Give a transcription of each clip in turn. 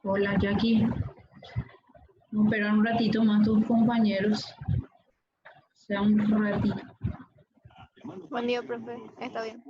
Hola, Jackie. Espera un ratito más tus compañeros. Sea un ratito. Buen día, profe. Está bien.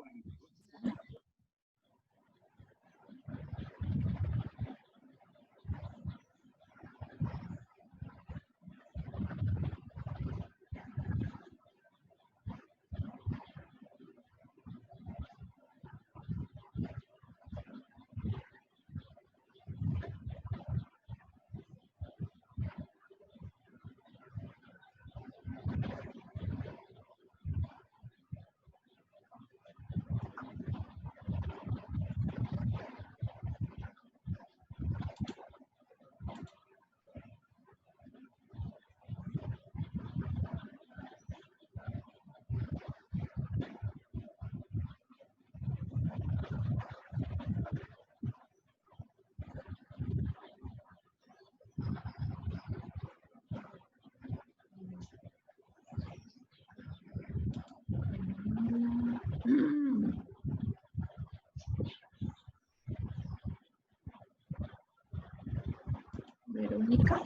Verónica.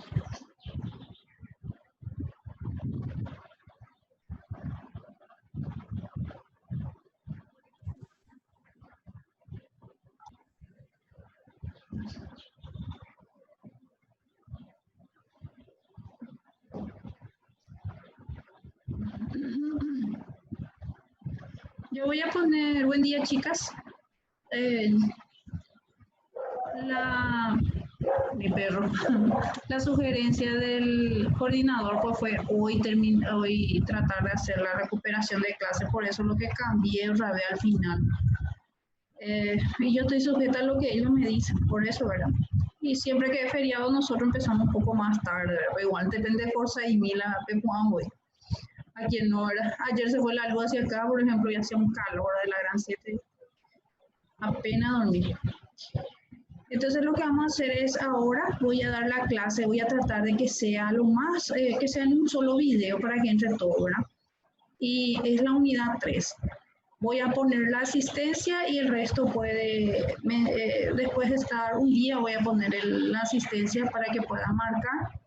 Yo voy a poner, buen día, chicas. Mi perro, la sugerencia del coordinador pues fue hoy tratar de hacer la recuperación de clase, por eso lo que cambié otra vez al final. Y yo estoy sujeta a lo que ellos me dicen, por eso, ¿verdad? Y siempre que es feriado nosotros empezamos un poco más tarde, ¿verdad? Igual depende de Forza y Mila, hoy. A quien no, ¿verdad? Ayer se fue la luz hacia acá, por ejemplo, y hacía un calor de la gran 7. Apenas dormí. Entonces lo que vamos a hacer es ahora voy a dar la clase, voy a tratar de que sea lo más, que sea en un solo video para que entre todo, ¿verdad? Y es la unidad 3. Voy a poner la asistencia y el resto puede, después de estar un día voy a poner la asistencia para que puedan marcar,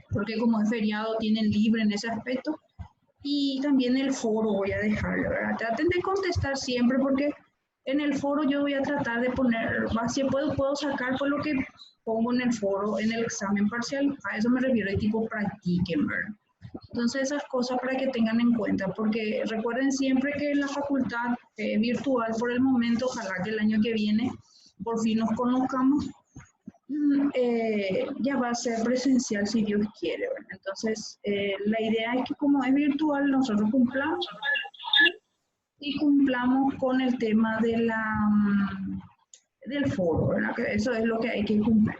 porque como es feriado tienen libre en ese aspecto. Y también el foro voy a dejarlo, ¿verdad? Traten de contestar siempre porque en el foro yo voy a tratar de poner, si puedo sacar por lo que pongo en el foro, en el examen parcial, a eso me refiero, y tipo practiquen, ¿verdad? Entonces esas cosas para que tengan en cuenta, porque recuerden siempre que la facultad virtual por el momento, ojalá que el año que viene por fin nos conozcamos, ya va a ser presencial si Dios quiere, ¿verdad? Entonces la idea es que como es virtual nosotros cumplamos y cumplamos con el tema de del foro, ¿verdad? Que eso es lo que hay que cumplir.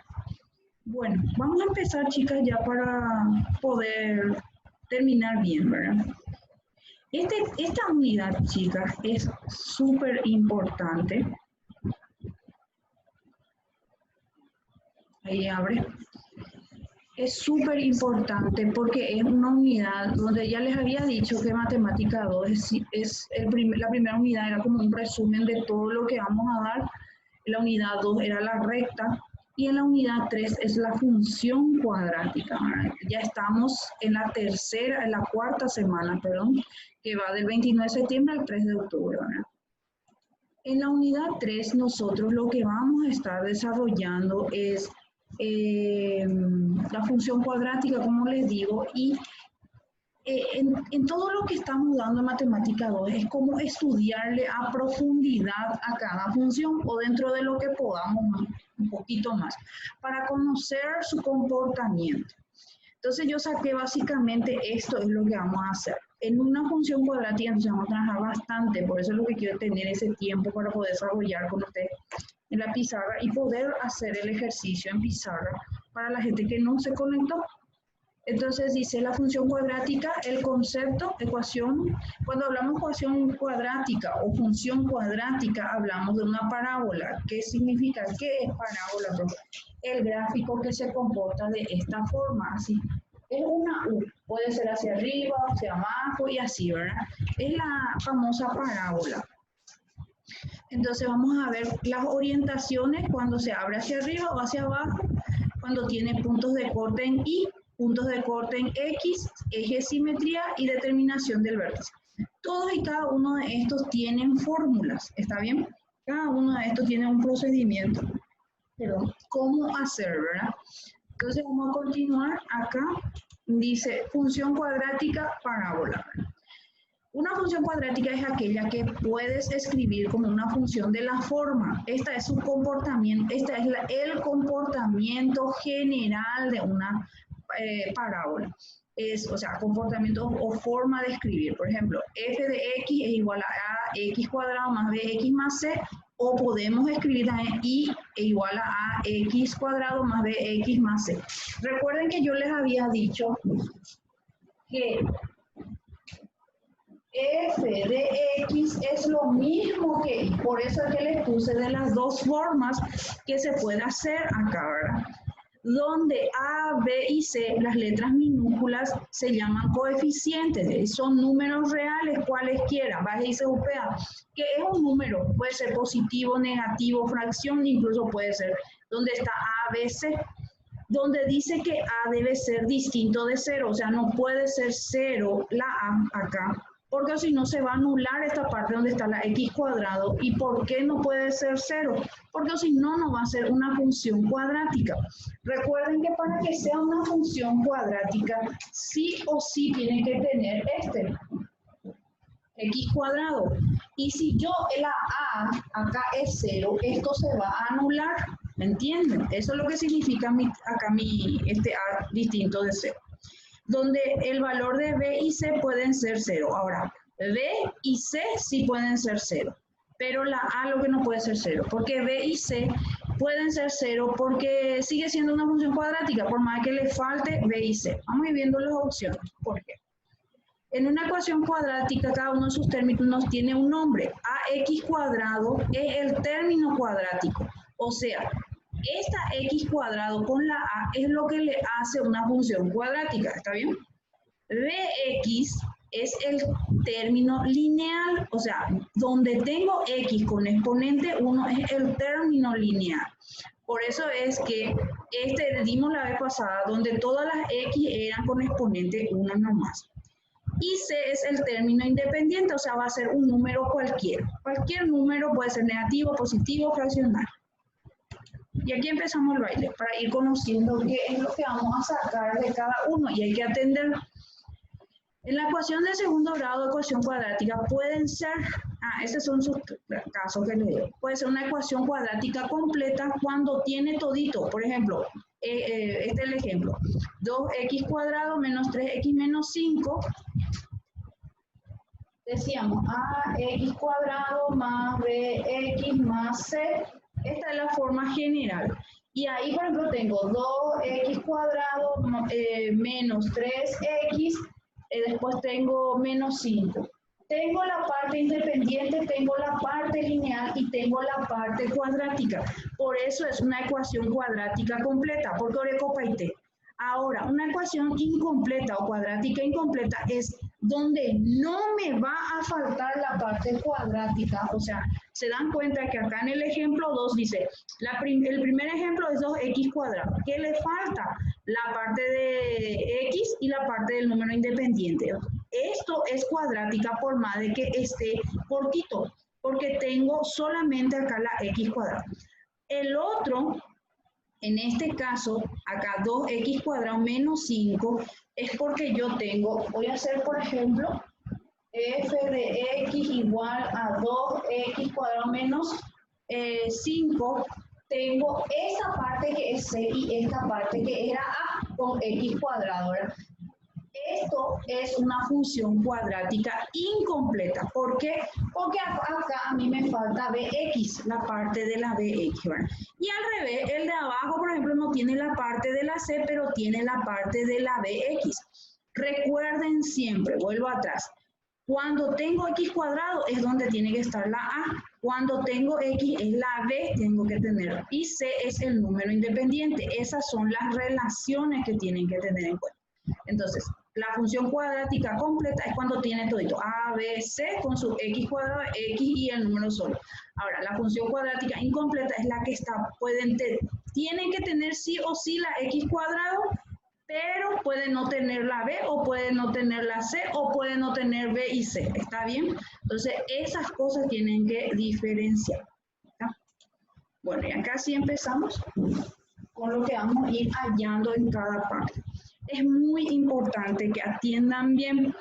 Bueno, vamos a empezar, chicas, ya para poder terminar bien, ¿verdad? Esta unidad, chicas, es súper importante. Ahí abre. Es súper importante porque es una unidad donde ya les había dicho que Matemática 2 la primera unidad era como un resumen de todo lo que vamos a dar. La unidad 2 era la recta y en la unidad 3 es la función cuadrática. ¿Verdad? Ya estamos en la cuarta semana, perdón, que va del 29 de septiembre al 3 de octubre. ¿Verdad? En la unidad 3 nosotros lo que vamos a estar desarrollando es la función cuadrática, como les digo, y en todo lo que estamos dando en Matemática 2 es como estudiarle a profundidad a cada función o dentro de lo que podamos un poquito más, para conocer su comportamiento. Entonces yo saqué básicamente esto es lo que vamos a hacer. En una función cuadrática entonces vamos a trabajar bastante, por eso es lo que quiero tener ese tiempo para poder desarrollar con ustedes en la pizarra y poder hacer el ejercicio en pizarra para la gente que no se conectó. Entonces dice la función cuadrática, el concepto, ecuación, cuando hablamos de ecuación cuadrática o función cuadrática, hablamos de una parábola. ¿Qué significa? ¿Qué es parábola? El gráfico que se comporta de esta forma, así. Es una U, puede ser hacia arriba, hacia abajo y así, ¿verdad? Es la famosa parábola. Entonces vamos a ver las orientaciones cuando se abre hacia arriba o hacia abajo, cuando tiene puntos de corte en Y, puntos de corte en X, eje de simetría y determinación del vértice. Todos y cada uno de estos tienen fórmulas, ¿está bien? Cada uno de estos tiene un procedimiento. Pero, ¿cómo hacer, verdad? Entonces vamos a continuar acá. Dice función cuadrática parábola. Una función cuadrática es aquella que puedes escribir como una función de la forma. Esta es su comportamiento, esta es el comportamiento general de una parábola. O sea, comportamiento o forma de escribir. Por ejemplo, f de x es igual a x cuadrado más bx más c, o podemos escribir también y es igual a x cuadrado más bx más c. Recuerden que yo les había dicho que f de x es lo mismo que y, por eso es que les puse de las dos formas que se puede hacer acá, ¿verdad? Donde A, B y C, las letras minúsculas, se llaman coeficientes, son números reales, cualesquiera, baja y CUPA, que es un número, puede ser positivo, negativo, fracción, incluso puede ser donde está A, B, C, donde dice que A debe ser distinto de 0, o sea, no puede ser 0 la A acá, porque si no se va a anular esta parte donde está la x cuadrado. ¿Y por qué no puede ser 0? Porque si no, no va a ser una función cuadrática. Recuerden que para que sea una función cuadrática, sí o sí tiene que tener x cuadrado. Y si yo la a acá es 0, esto se va a anular. ¿Me entienden? Eso es lo que significa acá este a distinto de 0. Donde el valor de B y C pueden ser 0. Ahora, B y C sí pueden ser 0, pero la A lo que no puede ser 0, porque B y C pueden ser 0 porque sigue siendo una función cuadrática, por más que le falte B y C. Vamos a ir viendo las opciones. ¿Por qué? En una ecuación cuadrática, cada uno de sus términos tiene un nombre. AX cuadrado es el término cuadrático, o sea, esta x cuadrado con la a es lo que le hace una función cuadrática, ¿está bien? Bx es el término lineal, o sea, donde tengo x con exponente 1 es el término lineal. Por eso es que dimos la vez pasada, donde todas las x eran con exponente 1 nomás. Y C es el término independiente, o sea, va a ser un número cualquiera. Cualquier número puede ser negativo, positivo, fraccionario. Y aquí empezamos el baile, para ir conociendo qué es lo que vamos a sacar de cada uno, y hay que atender. En la ecuación de segundo grado de ecuación cuadrática pueden ser, estos son sus casos que les digo, puede ser una ecuación cuadrática completa cuando tiene todito. Por ejemplo, este es el ejemplo, 2x cuadrado menos 3x menos 5, decíamos ax cuadrado más bx más c. Esta es la forma general. Y ahí, por ejemplo, tengo 2x cuadrado menos 3x, después tengo menos 5. Tengo la parte independiente, tengo la parte lineal y tengo la parte cuadrática. Por eso es una ecuación cuadrática completa, porque ahora copaité. Ahora, una ecuación incompleta o cuadrática incompleta es donde no me va a faltar la parte cuadrática. O sea, se dan cuenta que acá en el ejemplo 2 dice, el primer ejemplo es 2x cuadrado. ¿Qué le falta? La parte de x y la parte del número independiente. Esto es cuadrática por más de que esté cortito, porque tengo solamente acá la x cuadrada. El otro, en este caso, acá 2x cuadrado menos 5, es porque yo tengo, voy a hacer por ejemplo, f de x igual a 2x cuadrado menos 5, tengo esta parte que es c y esta parte que era a con x cuadrado, ¿verdad? Esto es una función cuadrática incompleta. ¿Por qué? Porque acá a mí me falta bx, la parte de la bx, ¿verdad? Y al revés, el de abajo, por ejemplo, no tiene la parte de la c, pero tiene la parte de la bx. Recuerden siempre, vuelvo atrás, cuando tengo x cuadrado es donde tiene que estar la a. Cuando tengo x es la b, tengo que tener. Y c es el número independiente. Esas son las relaciones que tienen que tener en cuenta. Entonces, la función cuadrática completa es cuando tiene todito a, b, c con su x cuadrado, x y el número solo. Ahora, la función cuadrática incompleta es la que tienen que tener sí o sí la x cuadrado, pero puede no tener la b, o puede no tener la c, o puede no tener b y c. ¿Está bien? Entonces, esas cosas tienen que diferenciar. ¿Está? Bueno, y acá sí empezamos con lo que vamos a ir hallando en cada parte. Es muy importante que atiendan bien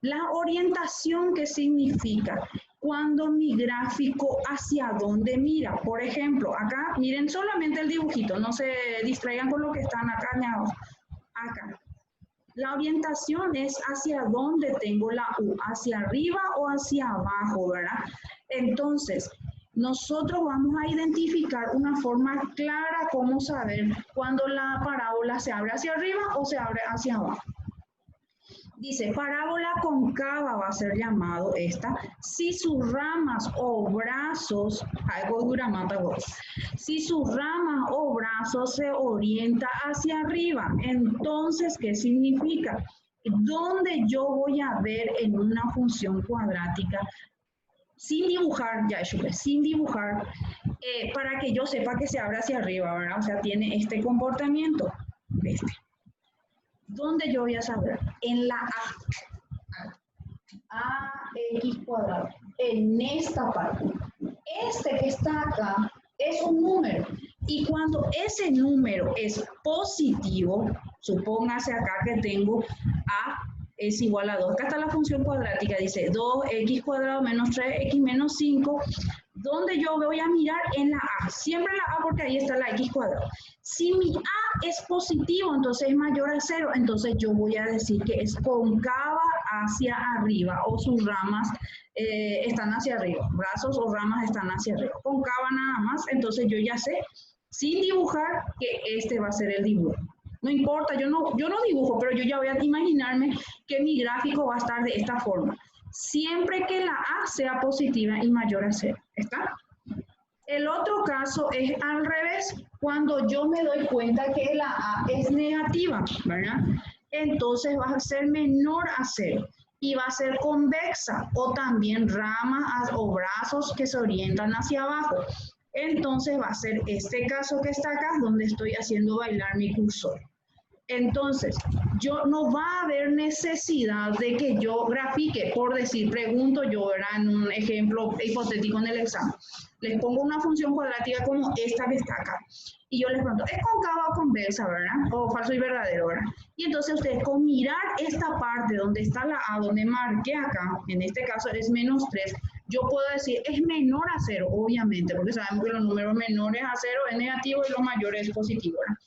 la orientación que significa cuando mi gráfico hacia dónde mira. Por ejemplo, acá miren solamente el dibujito, no se distraigan con lo que están acá. Acá. La orientación es hacia dónde tengo la U, hacia arriba o hacia abajo, ¿verdad? Entonces, nosotros vamos a identificar una forma clara cómo saber cuando la parábola se abre hacia arriba o se abre hacia abajo. Dice, parábola cóncava va a ser llamado esta, si sus ramas o brazos, si sus ramas o brazos se orienta hacia arriba. Entonces, ¿qué significa? ¿Dónde yo voy a ver en una función cuadrática? Sin dibujar, sin dibujar, para que yo sepa que se abre hacia arriba, ¿verdad? O sea, tiene este comportamiento, ¿Dónde yo voy a saber? En la ax cuadrado, en esta parte. Este que está acá es un número. Y cuando ese número es positivo, supóngase acá que tengo a es igual a 2. Acá está la función cuadrática, dice 2x cuadrado menos 3x menos 5. ¿Dónde yo voy a mirar? En la a. Siempre la a porque ahí está la x cuadrado. Si mi a es positivo, entonces es mayor a 0, entonces yo voy a decir que es cóncava hacia arriba o sus ramas están hacia arriba. Brazos o ramas están hacia arriba. Cóncava nada más, entonces yo ya sé, sin dibujar, que este va a ser el dibujo. No importa, yo no dibujo, pero yo ya voy a imaginarme que mi gráfico va a estar de esta forma. Siempre que la A sea positiva y mayor a 0. ¿Está? El otro caso es al revés, cuando yo me doy cuenta que la A es negativa, ¿verdad? Entonces va a ser menor a 0 y va a ser convexa o también ramas o brazos que se orientan hacia abajo. Entonces va a ser este caso que está acá donde estoy haciendo bailar mi cursor. Entonces, no va a haber necesidad de que yo grafique, por decir, pregunto yo, ¿verdad? En un ejemplo hipotético en el examen. Les pongo una función cuadrática como esta que está acá. Y yo les pregunto, ¿es cóncava o convexa, verdad? O falso y verdadero, ¿verdad? Y entonces ustedes con mirar esta parte donde está la A, donde marqué acá, en este caso es menos 3, yo puedo decir, es menor a 0, obviamente, porque sabemos que los números menores a 0 es negativo y los mayores es positivo, ¿verdad?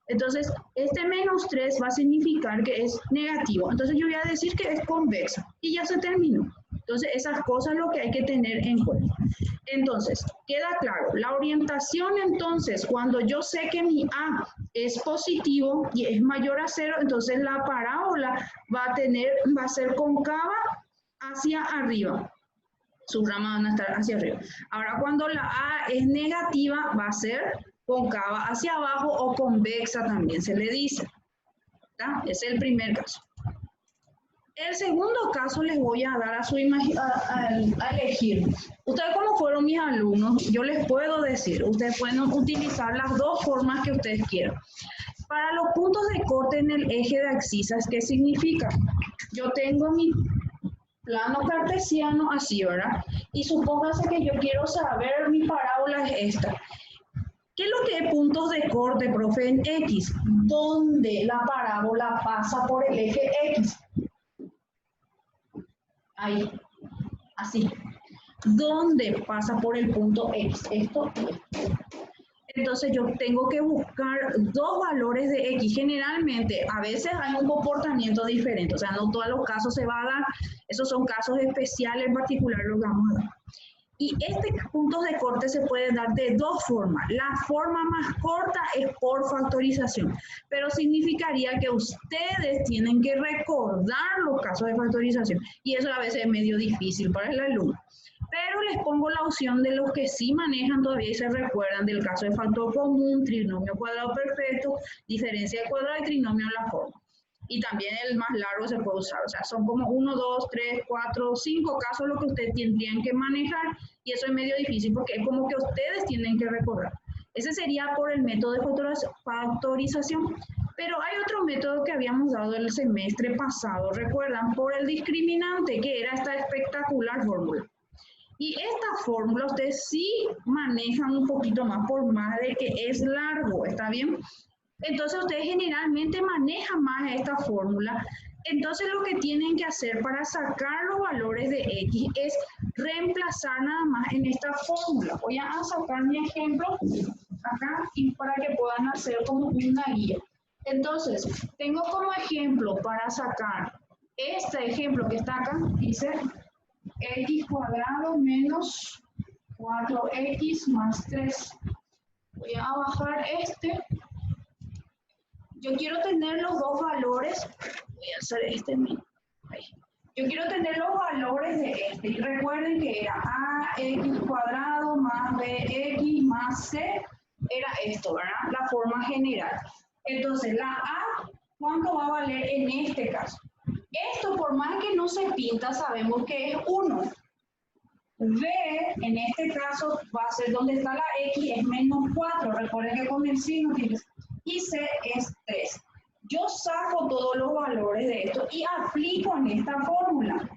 Entonces, este menos 3 va a significar que es negativo. Entonces, yo voy a decir que es convexa. Y ya se terminó. Entonces, esas cosas es lo que hay que tener en cuenta. Entonces, queda claro. La orientación, entonces, cuando yo sé que mi A es positivo y es mayor a 0, entonces la parábola va a ser cóncava hacia arriba. Sus ramas van a estar hacia arriba. Ahora, cuando la A es negativa, va a ser cóncava hacia abajo o convexa también se le dice. ¿Está? Es el primer caso. El segundo caso les voy a dar a elegir. Ustedes como fueron mis alumnos, yo les puedo decir, ustedes pueden utilizar las dos formas que ustedes quieran. Para los puntos de corte en el eje de abscisas, ¿qué significa? Yo tengo mi plano cartesiano así, ¿verdad? Y supóngase que yo quiero saber mi parábola es esta. ¿Qué es lo que es puntos de corte, profe, en X? Donde la parábola pasa por el eje X. Ahí, así. ¿Dónde pasa por el punto X? Esto. Entonces yo tengo que buscar dos valores de X. Generalmente, a veces hay un comportamiento diferente. O sea, no todos los casos se va a dar. Esos son casos especiales, en particular los vamos a dar. Y puntos de corte se pueden dar de dos formas. La forma más corta es por factorización, pero significaría que ustedes tienen que recordar los casos de factorización y eso a veces es medio difícil para el alumno. Pero les pongo la opción de los que sí manejan todavía y se recuerdan del caso de factor común, trinomio cuadrado perfecto, diferencia de cuadrado y trinomio en la forma. Y también el más largo se puede usar, o sea, son como 1, 2, 3, 4, 5 casos lo que ustedes tendrían que manejar y eso es medio difícil porque es como que ustedes tienen que recordar. Ese sería por el método de factorización, pero hay otro método que habíamos dado el semestre pasado, recuerdan, por el discriminante, que era esta espectacular fórmula. Y esta fórmula ustedes sí manejan un poquito más por más de que es largo, ¿está bien? Entonces ustedes generalmente manejan más esta fórmula. Entonces lo que tienen que hacer para sacar los valores de X es reemplazar nada más en esta fórmula. Voy a sacar mi ejemplo acá y para que puedan hacer como una guía. Entonces, tengo como ejemplo para sacar este ejemplo que está acá, dice X cuadrado menos 4X más 3. Voy a bajar este. Yo quiero tener los dos valores, voy a hacer este mismo. Yo quiero tener los valores de este. Y recuerden que era AX cuadrado más BX más C, era esto, ¿verdad? La forma general. Entonces, la A, ¿cuánto va a valer en este caso? Esto, por más que no se pinta, sabemos que es 1. B, en este caso, va a ser donde está la X, es menos 4. Recuerden que con el signo tienes. Y C es 3. Yo saco todos los valores de esto y aplico en esta fórmula.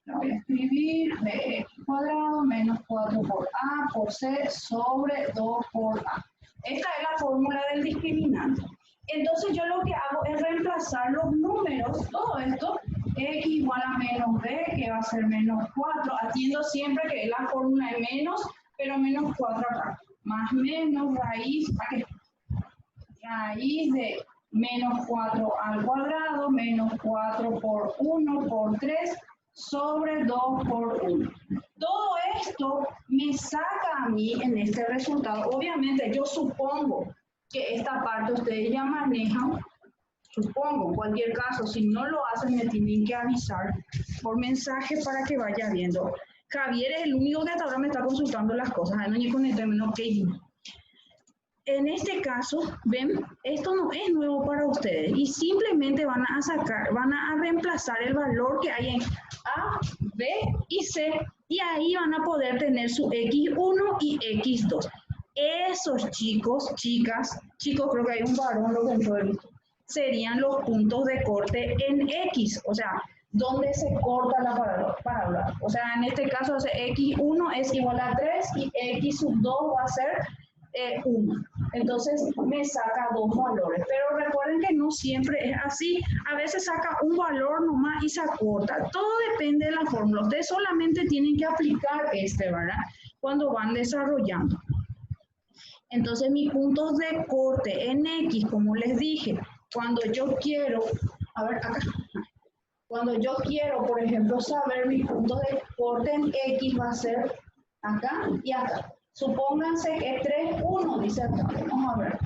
Lo voy a escribir bx cuadrado menos 4 por A por C sobre 2 por A. Esta es la fórmula del discriminante. Entonces yo lo que hago es reemplazar los números, todo esto, x igual a menos b, que va a ser menos 4. Atiendo siempre que la fórmula es menos, pero menos 4 acá. Más menos raíz, aquí. Raíz de menos 4 al cuadrado, menos 4 por 1 por 3, sobre 2 por 1. Todo esto me saca a mí en este resultado. Obviamente yo supongo que esta parte ustedes ya manejan, supongo, en cualquier caso, si no lo hacen me tienen que avisar por mensaje para que vaya viendo. Javier es el único que hasta ahora me está consultando las cosas. En este caso, ven, esto no es nuevo para ustedes y simplemente van a reemplazar el valor que hay en A, B y C y ahí van a poder tener su X1 y X2. Esos chicos, chicas, chicos, creo que hay un varón, lo que yo he visto, serían los puntos de corte en X, o sea, donde se corta la parábola. O sea, en este caso, X1 es igual a 3 y X2 va a ser 1. Entonces me saca dos valores, pero recuerden que no siempre es así, a veces saca un valor nomás y se acorta, todo depende de la fórmula, ustedes solamente tienen que aplicar ¿verdad? Cuando van desarrollando. Entonces mis puntos de corte en X, como les dije, cuando yo quiero, a ver acá, cuando yo quiero, por ejemplo, saber mis puntos de corte en X va a ser acá y acá. Supónganse que 3, 1, dice acá. Vamos a ver.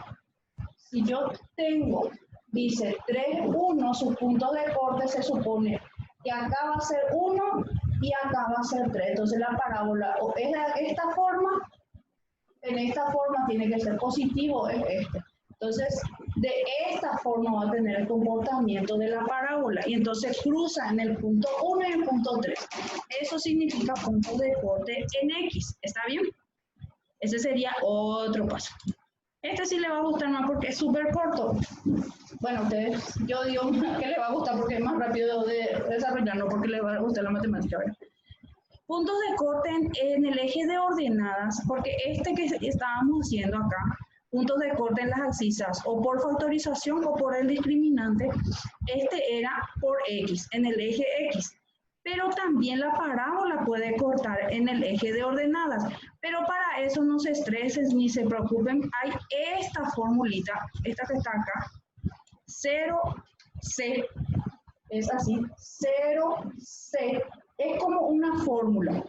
Si yo tengo, dice 3, 1, sus puntos de corte se supone que acá va a ser 1 y acá va a ser 3. Entonces la parábola o es de esta forma, en esta forma tiene que ser positivo, es este. Entonces De esta forma va a tener el comportamiento de la parábola y entonces cruza en el punto 1 y el punto 3. Eso significa punto de corte en X. ¿Está bien? Ese sería otro paso. Este sí le va a gustar más porque es súper corto. Bueno, ustedes, yo digo que le va a gustar porque es más rápido de desarrollar, no porque le va a gustar la matemática. ¿Verdad? Puntos de corte en el eje de ordenadas, porque este que estábamos haciendo acá, puntos de corte en las abscisas, o por factorización o por el discriminante, este era por X, en el eje X. Pero también la parábola puede cortar en el eje de ordenadas. Pero para eso no se estresen ni se preocupen. Hay esta formulita, esta que está acá, 0C, es así, 0C, es como una fórmula,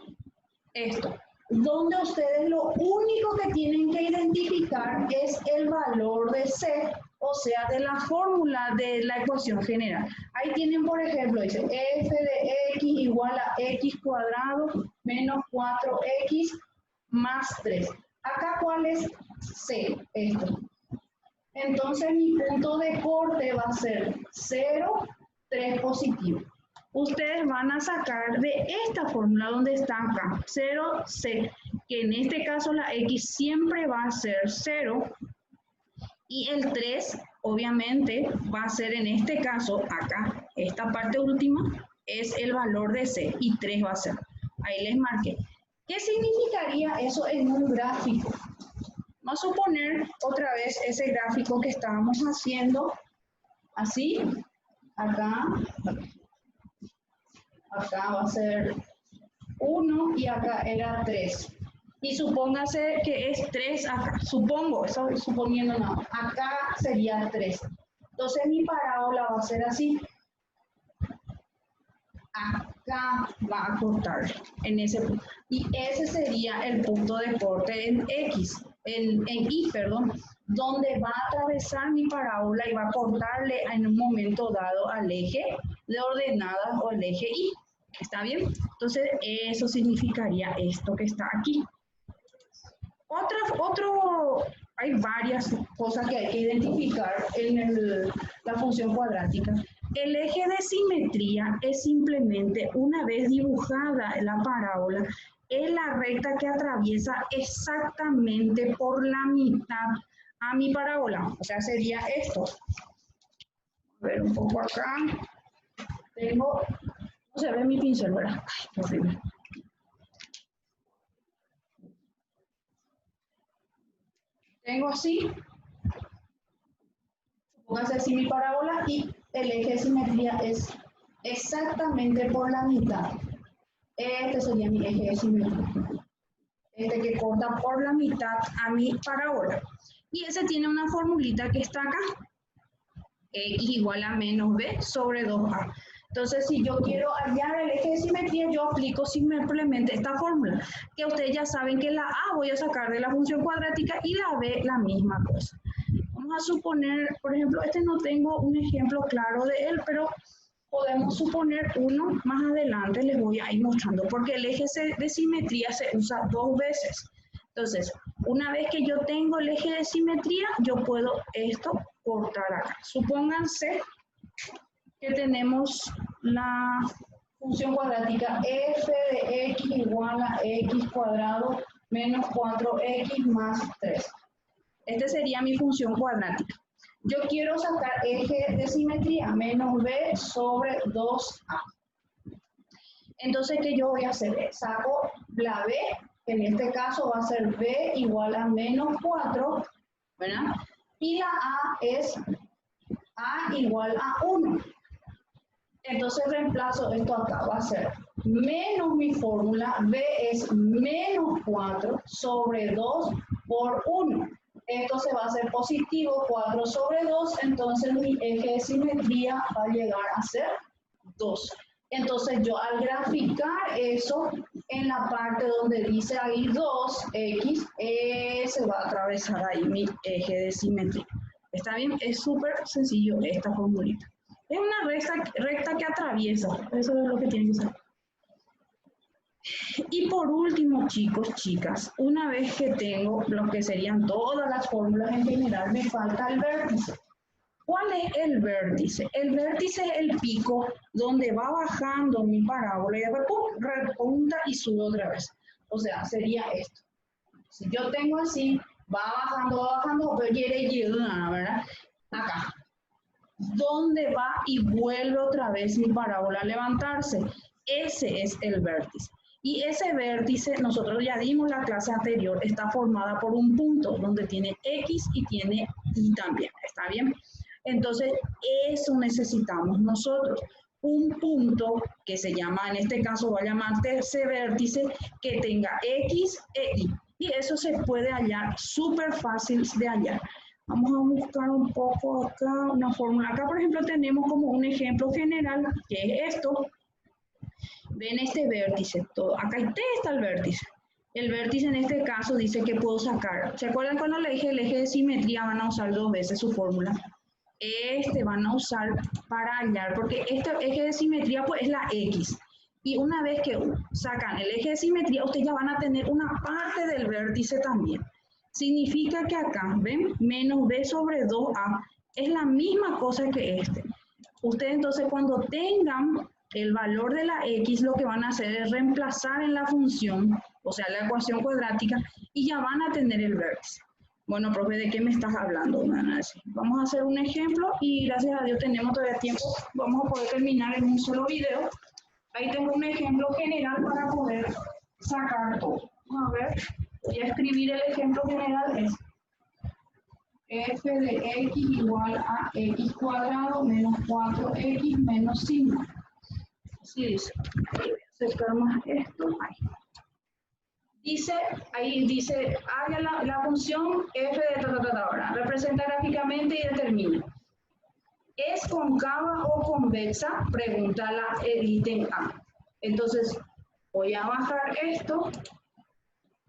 esto, donde ustedes lo único que tienen que identificar es el valor de C, o sea, de la fórmula de la ecuación general. Ahí tienen, por ejemplo, dice f de x igual a x cuadrado menos 4x más 3. Acá, ¿cuál es C? Esto. Entonces, mi punto de corte va a ser 0, 3 positivo. Ustedes van a sacar de esta fórmula donde está acá, 0C, que en este caso la X siempre va a ser 0, y el 3, obviamente, va a ser en este caso, acá, esta parte última, es el valor de C, y 3 va a ser. Ahí les marqué. ¿Qué significaría eso en un gráfico? Vamos a suponer otra vez ese gráfico que estábamos haciendo, así, acá va a ser 1 y acá era 3. Y supóngase que es 3 acá, supongo, estoy suponiendo nada, acá sería 3. Entonces mi parábola va a ser así. Acá va a cortar en ese punto. Y ese sería el punto de corte en X, en Y, perdón, donde va a atravesar mi parábola y va a cortarle en un momento dado al eje de ordenadas o el eje Y. ¿Está bien? Entonces, eso significaría esto que está aquí. Hay varias cosas que hay que identificar en la función cuadrática. El eje de simetría es simplemente, una vez dibujada la parábola, es la recta que atraviesa exactamente por la mitad a mi parábola. O sea, sería esto. A ver, un poco acá. Tengo, no se ve mi pincel, ¿verdad? Ay, qué horrible. Tengo así, póngase así mi parábola y el eje de simetría es exactamente por la mitad. Este sería mi eje de simetría. Este que corta por la mitad a mi parábola. Y ese tiene una formulita que está acá. X igual a menos B sobre 2A. Entonces, si yo quiero hallar el eje de simetría, yo aplico simplemente esta fórmula, que ustedes ya saben que la A voy a sacar de la función cuadrática y la B la misma cosa. Vamos a suponer, por ejemplo, no tengo un ejemplo claro de él, pero podemos suponer uno más adelante, les voy a ir mostrando, porque el eje de simetría se usa 2 veces. Entonces, una vez que yo tengo el eje de simetría, yo puedo esto cortar acá. Supónganse que tenemos la función cuadrática f de x igual a x cuadrado menos 4x más 3. Este sería mi función cuadrática. Yo quiero sacar eje de simetría, menos b sobre 2a. Entonces, ¿qué yo voy a hacer? Saco la b, que en este caso va a ser b igual a menos 4, ¿verdad? Y la a es a igual a 1. Entonces reemplazo esto acá, va a ser menos mi fórmula, b es menos 4 sobre 2 por 1. Esto se va a hacer positivo, 4 sobre 2, entonces mi eje de simetría va a llegar a ser 2. Entonces yo al graficar eso, en la parte donde dice ahí 2x, se va a atravesar ahí mi eje de simetría. ¿Está bien? Es súper sencillo esta formulita. Es una recta que atraviesa, eso es lo que tienen que saber. Y por último, chicos, chicas, una vez que tengo lo que serían todas las fórmulas en general, me falta el vértice. ¿Cuál es el vértice? El vértice es el pico donde va bajando mi parábola y después ¡pum!, repunta y sube otra vez. O sea, sería esto. Si yo tengo así, va bajando, pero llega, ¿verdad? Acá. ¿Dónde va y vuelve otra vez mi parábola a levantarse? Ese es el vértice. Y ese vértice, nosotros ya dimos la clase anterior, está formada por un punto donde tiene X y tiene Y también. ¿Está bien? Entonces, eso necesitamos nosotros. Un punto que se llama, en este caso va a llamarse ese vértice, que tenga X e Y. Y eso se puede hallar súper fácil de hallar. Vamos a buscar un poco acá una fórmula. Acá, por ejemplo, tenemos como un ejemplo general, que es esto. Ven este vértice, todo. Acá está el vértice. El vértice en este caso dice que puedo sacar. ¿Se acuerdan cuando le dije el eje de simetría? Van a usar 2 veces su fórmula. Este van a usar para hallar, porque este eje de simetría pues es la X. Y una vez que sacan el eje de simetría, ustedes ya van a tener una parte del vértice también. Significa que acá, ¿ven? Menos b sobre 2a es la misma cosa que este. Ustedes entonces cuando tengan el valor de la x, lo que van a hacer es reemplazar en la función, o sea, la ecuación cuadrática, y ya van a tener el vértice. Bueno, profe, ¿de qué me estás hablando? Vamos a hacer un ejemplo y gracias a Dios tenemos todavía tiempo. Vamos a poder terminar en un solo video. Ahí tengo un ejemplo general para poder sacar todo. Vamos a ver, voy a escribir el ejemplo general. Es f de x igual a x cuadrado menos 4x menos 5. Así dice. Voy a acercar más esto. Ahí dice, haga la función f de ahora. Representa gráficamente y determina. ¿Es cóncava o convexa? Pregunta el ítem A. Entonces, voy a bajar esto.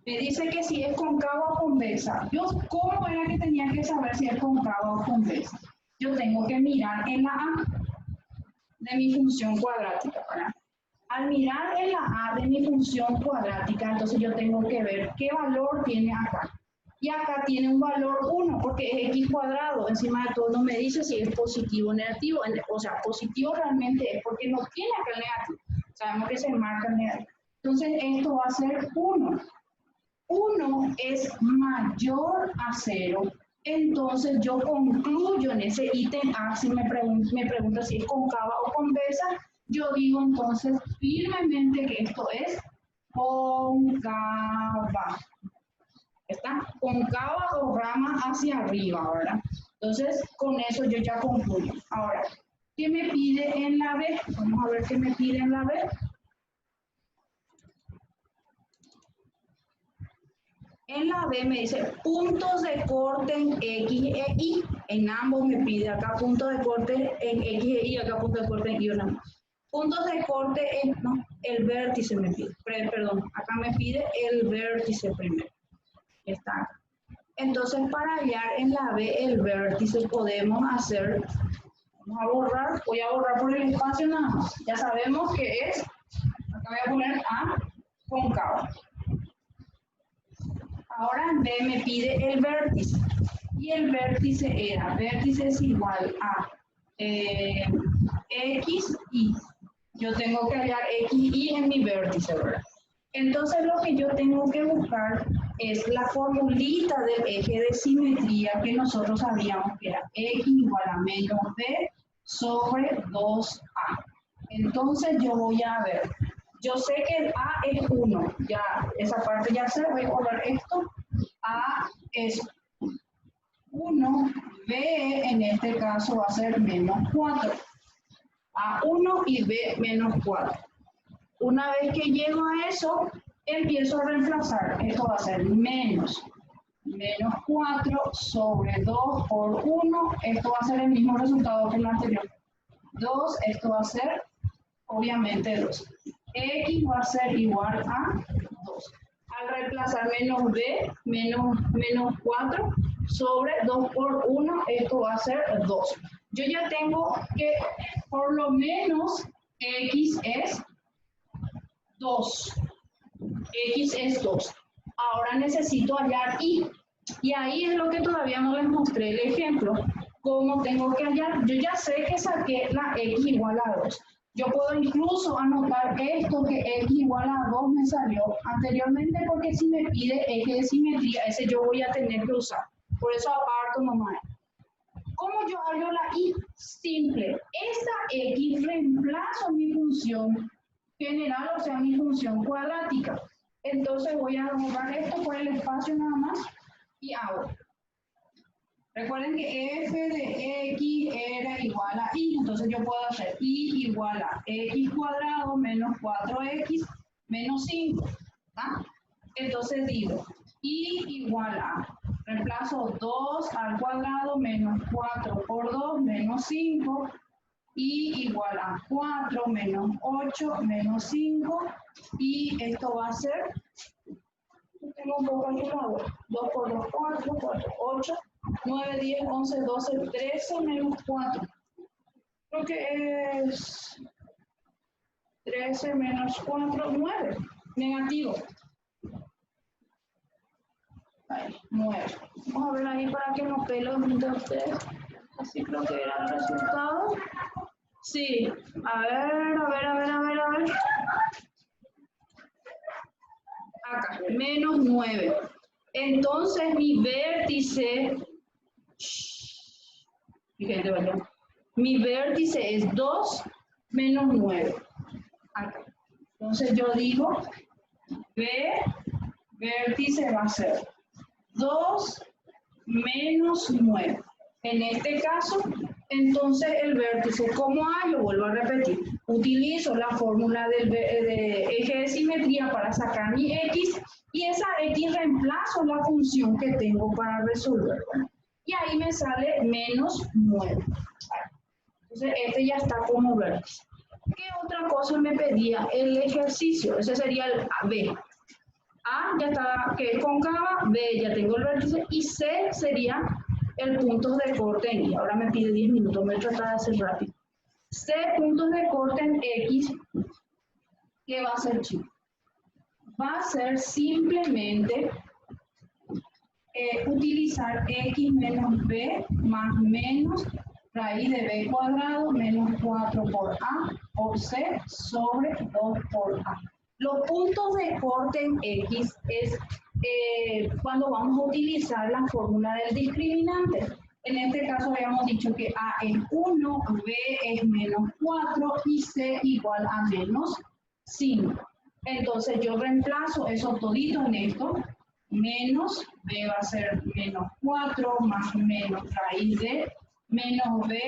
Me dice que si es cóncava o convexa. Yo, ¿cómo era que tenía que saber si es cóncava o convexa? Yo tengo que mirar en la A de mi función cuadrática, ¿verdad? Al mirar en la A de mi función cuadrática, entonces yo tengo que ver qué valor tiene acá. Y acá tiene un valor 1, porque es x cuadrado. Encima de todo no me dice si es positivo o negativo. O sea, positivo realmente es porque no tiene acá el negativo. Sabemos que se marca el negativo. Entonces esto va a ser 1. 1 es mayor a 0. Entonces yo concluyo en ese ítem A, si me pregunta si es cóncava o convexa, yo digo entonces firmemente que esto es cóncava. Está cóncava o rama hacia arriba, ¿verdad? Entonces, con eso yo ya concluyo. Ahora, ¿qué me pide en la B? Vamos a ver qué me pide en la B. En la B me dice puntos de corte en X e Y. En ambos me pide acá puntos de corte en X e Y, acá puntos de corte en Y. Puntos de corte en, no, el vértice me pide. Perdón, acá me pide el vértice primero. Está acá. Entonces, para hallar en la B el vértice podemos hacer, vamos a borrar, voy a borrar por el espacio nada más. Ya sabemos que es, acá voy a poner A cóncava. Ahora en B me pide el vértice. Y el vértice era, vértice es igual a X, Y. Yo tengo que hallar X, Y en mi vértice, ¿verdad? Entonces lo que yo tengo que buscar es la formulita del eje de simetría que nosotros sabíamos que era X igual a menos B sobre 2A. Entonces yo voy a ver. Yo sé que A es 1, ya esa parte ya sé, voy a borrar esto. A es 1, B en este caso va a ser menos 4. A1 y B menos 4. Una vez que llego a eso, empiezo a reemplazar. Esto va a ser menos 4 sobre 2 por 1. Esto va a ser el mismo resultado que el anterior. 2, esto va a ser obviamente 2. X va a ser igual a 2. Al reemplazar menos b, menos 4 sobre 2 por 1, esto va a ser 2. Yo ya tengo que por lo menos x es 2. X es 2. Ahora necesito hallar y. Y ahí es lo que todavía no les mostré el ejemplo. ¿Cómo tengo que hallar? Yo ya sé que saqué la x igual a 2. Yo puedo incluso anotar esto que x igual a 2 me salió anteriormente, porque si me pide eje de simetría, ese yo voy a tener que usar. Por eso aparto nomás. ¿Cómo yo hallo la y? Simple. Esta x reemplazo mi función general, o sea, mi función cuadrática. Entonces voy a borrar esto por el espacio nada más y hago. Recuerden que f de x era igual a y, entonces yo puedo hacer y igual a x cuadrado menos 4x menos 5. ¿Ah? Entonces digo y igual a, reemplazo 2 al cuadrado menos 4 por 2 menos 5, y igual a 4 menos 8 menos 5, y esto va a ser, tengo un poco calculado, 2 por 2, 4, 4, 8, 9, 10, 11, 12, 13 menos 4. Creo que es 13 menos 4, 9. Negativo. Ahí, 9. Vamos a ver ahí para que no pelo entre ustedes. Así creo que era el resultado. Sí. A ver. Acá, menos 9. Entonces mi vértice, fíjate, vaya. Mi vértice es 2 menos 9. Acá. Entonces yo digo, vértice va a ser 2 menos 9. En este caso, entonces el vértice, ¿cómo hallo? Vuelvo a repetir. Utilizo la fórmula de eje de simetría para sacar mi x, y esa x reemplazo la función que tengo para resolver. Y ahí me sale menos 9. Entonces este ya está como vértice. ¿Qué otra cosa me pedía el ejercicio? Ese sería el B. A ya está, que es cóncava, B ya tengo el vértice, y C sería el punto de corte en Y. Ahora me pide 10 minutos, voy a tratar de hacer rápido. C puntos de corte en X, ¿qué va a ser, chicos? Va a ser simplemente utilizar X menos B más menos raíz de B cuadrado menos 4 por A por C sobre 2 por A. Los puntos de corte en X es cuando vamos a utilizar la fórmula del discriminante. En este caso habíamos dicho que A es 1, B es menos 4 y C igual a menos 5. Entonces yo reemplazo eso todito en esto. Menos B va a ser menos 4 más menos raíz de menos B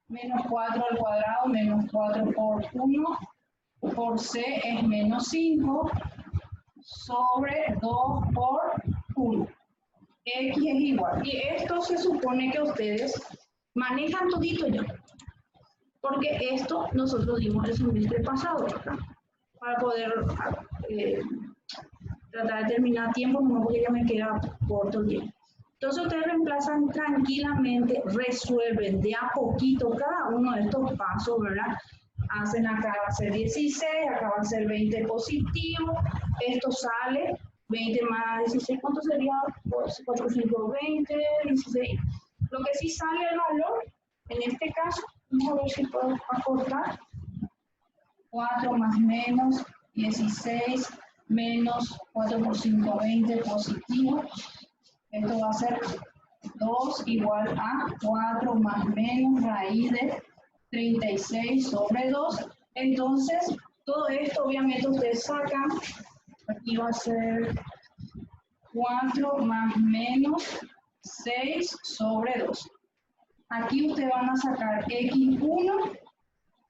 menos 4 al cuadrado menos 4 por 1 por C es menos 5 sobre 2 por 1. X es igual. Y esto se supone que ustedes manejan todito ya. Porque esto nosotros dimos el semestre pasado, ¿verdad? Para poder tratar de terminar a tiempo, no porque ya me queda corto el tiempo. Entonces ustedes reemplazan tranquilamente, resuelven de a poquito cada uno de estos pasos, ¿verdad? Hacen acá va a ser 16, acá va a ser 20 positivo, esto sale 20 más 16, ¿cuánto sería? 4, 5, 20, 16. Lo que sí sale el valor, en este caso, vamos a ver si puedo acortar, 4 más menos 16 menos 4 por 5, 20 positivo. Esto va a ser 2 igual a 4 más menos raíz de 36 sobre 2. Entonces, todo esto obviamente ustedes sacan. Aquí va a ser 4 más menos 6 sobre 2. Aquí ustedes van a sacar x1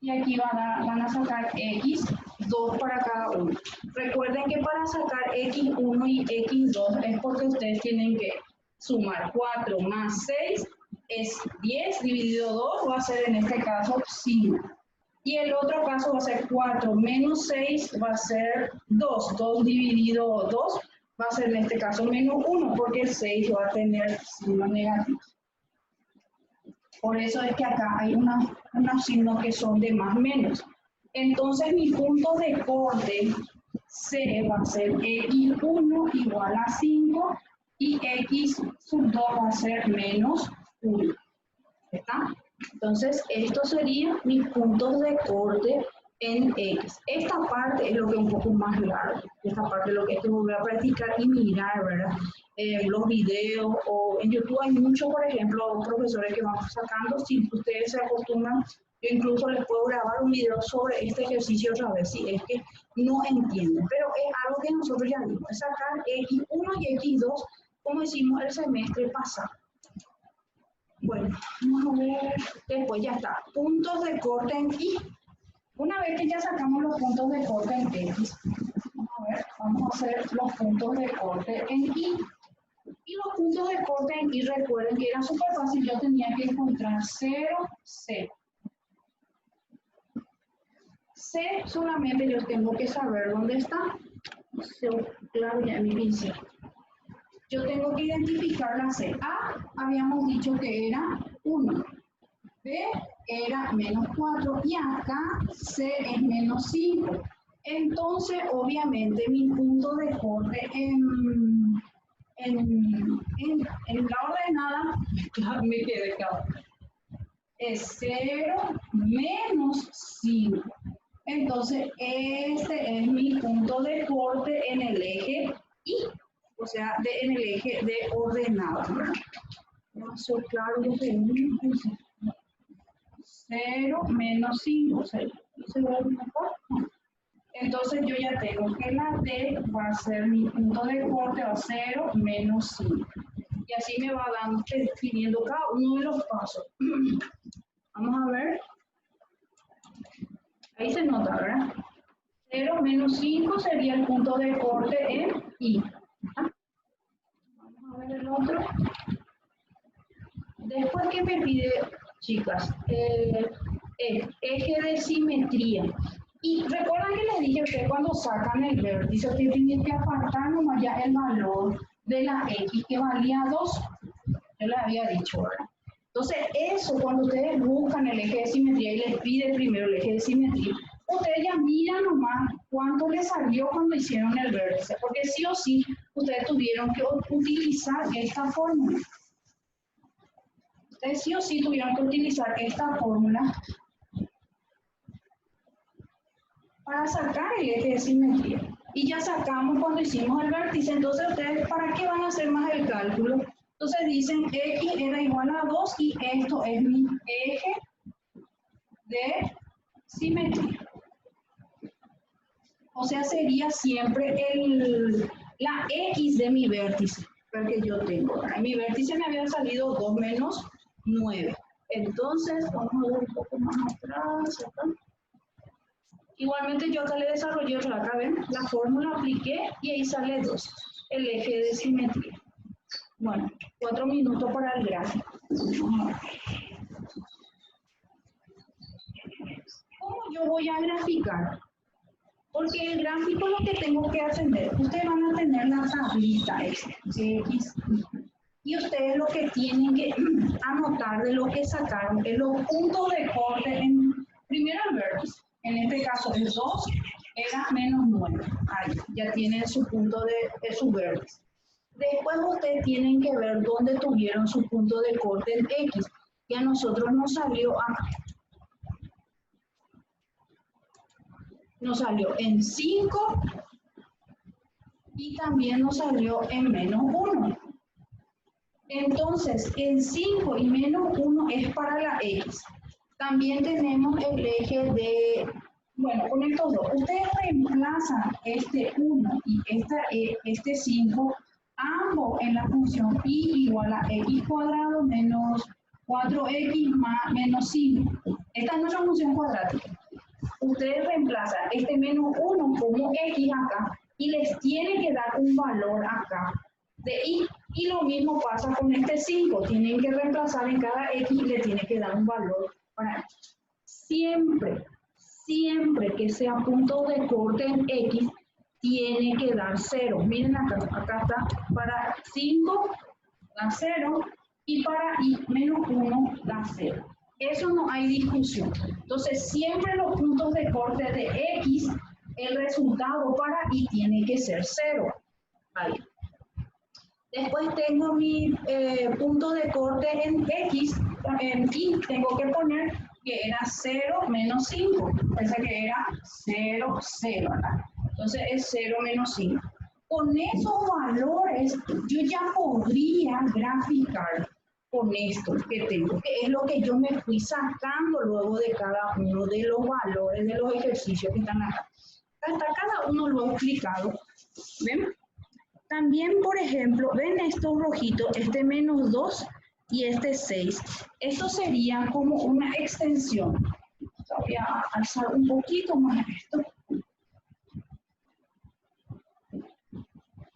y aquí van a sacar x2 para cada uno. Recuerden que para sacar x1 y x2 es porque ustedes tienen que sumar 4 más 6 es 10 dividido 2, va a ser en este caso 5. Y el otro caso va a ser 4 menos 6 va a ser 2. 2 dividido 2 va a ser en este caso menos 1 porque el 6 va a tener signo negativo. Por eso es que acá hay unos signos que son de más menos. Entonces mi punto de corte C va a ser x1 igual a 5 y x sub 2 va a ser menos 1. ¿Está? Entonces, estos serían mis puntos de corte en X. Esta parte es lo que es un poco más largo. Esta parte es lo que hay que volver a practicar y mirar, ¿verdad? Los videos o en YouTube hay muchos, por ejemplo, profesores que van sacando. Si ustedes se acostumbran, yo incluso les puedo grabar un video sobre este ejercicio otra vez, si es que no entienden. Pero es algo que nosotros ya vimos, es sacar X1 y X2 como hicimos el semestre pasado. Bueno, vamos a ver, después ya está, puntos de corte en Y. Una vez que ya sacamos los puntos de corte en X, vamos a hacer los puntos de corte en Y. Y los puntos de corte en Y, recuerden que era súper fácil, yo tenía que encontrar 0, 0. C solamente yo tengo que saber dónde está. Claro, ya en mi pincel. Yo tengo que identificar la C. A habíamos dicho que era 1. B era menos 4 y acá C es menos 5. Entonces, obviamente, mi punto de corte en la ordenada, me quedé acá, es 0 menos 5. Entonces, este es mi punto de corte en el eje Y, o sea, en el eje de ordenada. No soy claro lo que es 0 menos 5. ¿Se ve mejor? Entonces yo ya tengo que la D va a ser mi punto de corte, va a 0 menos 5. Y así me va dando, definiendo cada uno de los pasos. Vamos a ver. Ahí se nota, ¿verdad? 0 menos 5 sería el punto de corte en Y. Vamos a ver el otro. Después que me pide, chicas, eje de simetría. Y recuerdan que les dije a ustedes cuando sacan el vértice, ustedes tienen que apartar nomás ya el valor de la X que valía 2. Yo les había dicho, ¿verdad? Entonces, eso cuando ustedes buscan el eje de simetría y les pide primero el eje de simetría, ustedes ya miran nomás cuánto les salió cuando hicieron el vértice, porque sí o sí ustedes tuvieron que utilizar esta fórmula. Ustedes sí o sí tuvieron que utilizar esta fórmula para sacar el eje de simetría. Y ya sacamos cuando hicimos el vértice. Entonces, ¿ustedes para qué van a hacer más el cálculo? Entonces dicen X era igual a 2 y esto es mi eje de simetría. O sea, sería siempre la X de mi vértice, el que yo tengo. En mi vértice me había salido 2 menos 9. Entonces, vamos a ver un poco más atrás. Acá. Igualmente yo acá le desarrollé acá, ¿ven? La fórmula apliqué y ahí sale 2, el eje de simetría. Bueno, 4 minutos para el gráfico. ¿Cómo yo voy a graficar? Porque el gráfico lo que tengo que atender, ustedes van a tener la tablita X, y ustedes lo que tienen que anotar de lo que sacaron es los puntos de corte en primero el vértice. En este caso el 2 era menos 9. Ahí ya tienen su punto de su vértice. Después ustedes tienen que ver dónde tuvieron su punto de corte en X. Y a nosotros nos salió acá. Nos salió en 5 y también nos salió en menos 1. Entonces, en 5 y menos 1 es para la X. También tenemos el eje de, bueno, con estos dos. Ustedes reemplazan este 1 y este 5, ambos en la función y igual a x cuadrado menos 4x más menos 5. Esta es nuestra función cuadrática. Ustedes reemplazan este menos 1 como x acá y les tiene que dar un valor acá de y. Y lo mismo pasa con este 5. Tienen que reemplazar en cada x y le tiene que dar un valor para x. Siempre que sea punto de corte en x, tiene que dar 0. Miren acá está, para 5 da 0 y para y menos 1 da 0. Eso no hay discusión. Entonces, siempre los puntos de corte de X, el resultado para Y tiene que ser 0. Ahí. Después tengo mi punto de corte en X, en Y tengo que poner que era 0 menos 5, esa que era 0, 0, ¿verdad? Entonces es 0 menos 5. Con esos valores yo ya podría graficar con esto que tengo, que es lo que yo me fui sacando luego de cada uno de los valores de los ejercicios que están acá. Hasta cada uno lo he explicado. ¿Ven? También, por ejemplo, ven estos rojitos, este menos 2 y este 6. Esto sería como una extensión. Voy a alzar un poquito más esto.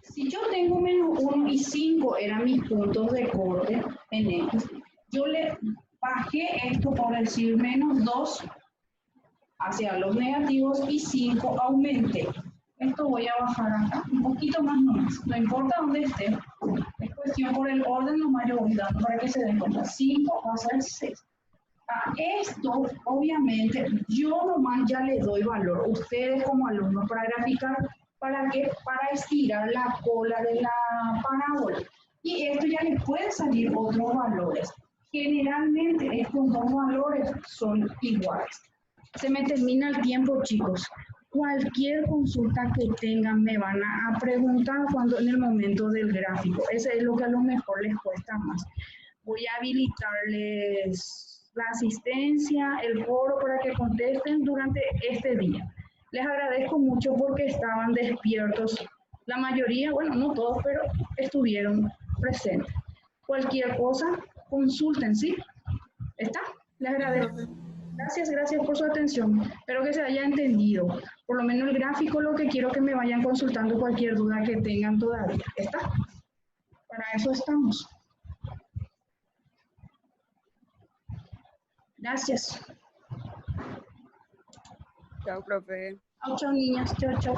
Si yo tengo menos 1 y 5 eran mis puntos de corte en X, yo le bajé esto por decir menos 2 hacia los negativos y 5 aumenté. Esto voy a bajar acá, un poquito más nomás, no importa dónde esté, es cuestión por el orden nomás yo voy dando para que se den cuenta. 5 va a ser 6. A esto, obviamente, yo nomás ya le doy valor, ustedes como alumnos, para graficar. ¿Para qué? Para estirar la cola de la parábola. Y esto ya le pueden salir otros valores. Generalmente estos dos valores son iguales. Se me termina el tiempo, chicos. Cualquier consulta que tengan me van a preguntar cuando en el momento del gráfico. Ese es lo que a lo mejor les cuesta más. Voy a habilitarles la asistencia, el foro para que contesten durante este día. Les agradezco mucho porque estaban despiertos. La mayoría, bueno, no todos, pero estuvieron presentes. Cualquier cosa, consulten, ¿sí? ¿Está? Les agradezco. Gracias por su atención. Espero que se haya entendido. Por lo menos el gráfico, lo que quiero que me vayan consultando cualquier duda que tengan todavía. ¿Está? Para eso estamos. Gracias. Chao, profe. Chao, niñas. Chao.